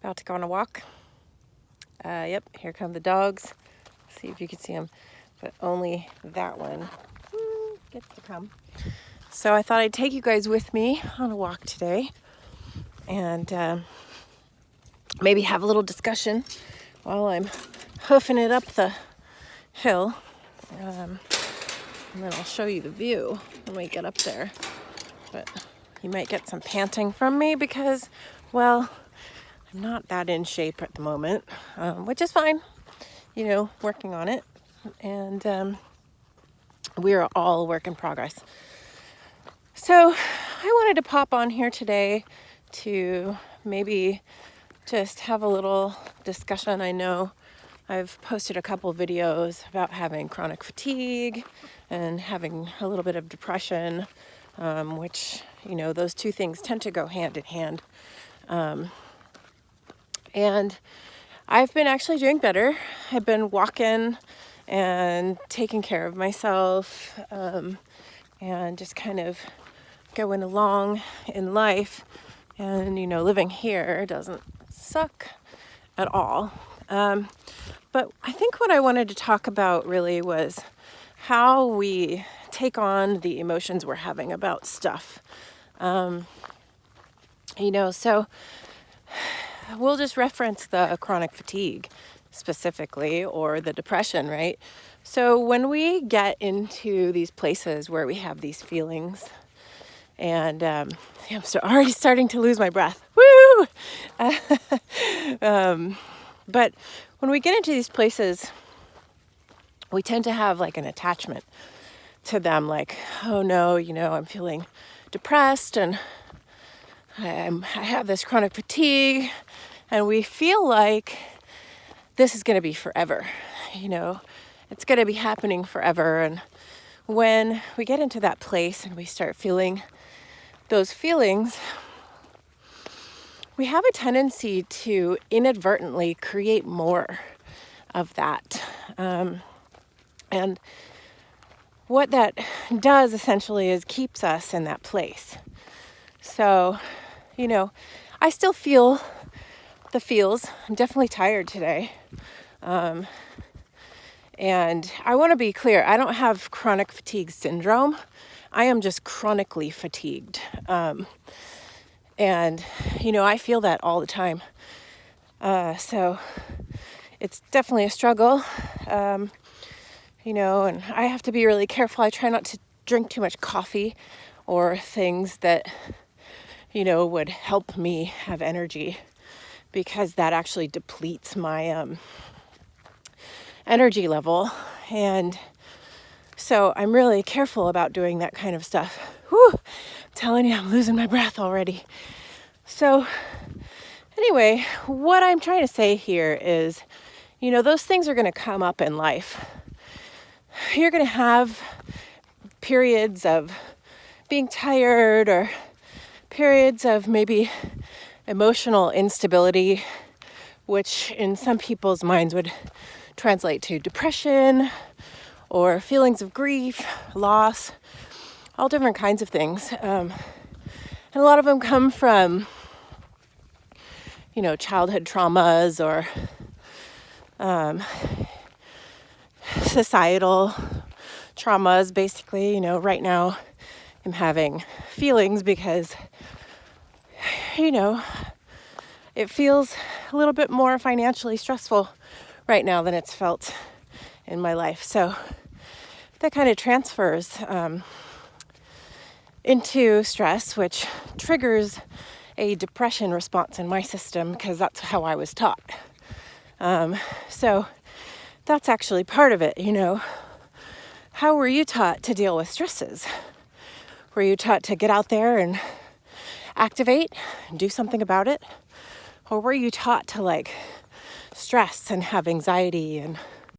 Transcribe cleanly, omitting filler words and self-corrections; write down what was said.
About to go on a walk. Yep, here come the dogs. See if you can see them, but only that one gets to come. So I thought I'd take you guys with me on a walk today and maybe have a little discussion while I'm hoofing it up the hill. And then I'll show you the view when we get up there. But you might get some panting from me because, well, I'm not that in shape at the moment, which is fine, working on it. And we are all a work in progress. So I wanted to pop on here today to maybe just have a little discussion. I know I've posted a couple videos about having chronic fatigue and having a little bit of depression, which, those two things tend to go hand in hand. And I've been actually doing better. I've been walking and taking care of myself, and just kind of going along in life. And, living here doesn't suck at all. But I think what I wanted to talk about really was how we take on the emotions we're having about stuff. So we'll just reference the chronic fatigue specifically, or the depression, right? So when we get into these places where we have these feelings, and I'm already starting to lose my breath. Woo! But when we get into these places, we tend to have like an attachment to them, like, oh no, I'm feeling depressed and I have this chronic fatigue, and we feel like this is going to be forever, it's going to be happening forever. And when we get into that place and we start feeling those feelings, we have a tendency to inadvertently create more of that. And what that does essentially is keeps us in that place. So, I still feel the feels. I'm definitely tired today. And I want to be clear, I don't have chronic fatigue syndrome. I am just chronically fatigued. And, I feel that all the time. So it's definitely a struggle, and I have to be really careful. I try not to drink too much coffee or things that, would help me have energy, because that actually depletes my energy level. And so I'm really careful about doing that kind of stuff. Whew, I'm telling you, I'm losing my breath already. So anyway, what I'm trying to say here is, those things are going to come up in life. You're going to have periods of being tired, or periods of maybe emotional instability, which in some people's minds would translate to depression or feelings of grief, loss, all different kinds of things. And a lot of them come from, childhood traumas or societal traumas. Basically, right now I'm having feelings because, it feels a little bit more financially stressful right now than it's felt in my life. So that kind of transfers into stress, which triggers a depression response in my system, because that's how I was taught. So that's actually part of it, How were you taught to deal with stresses? Were you taught to get out there and activate and do something about it? Or were you taught to stress and have anxiety and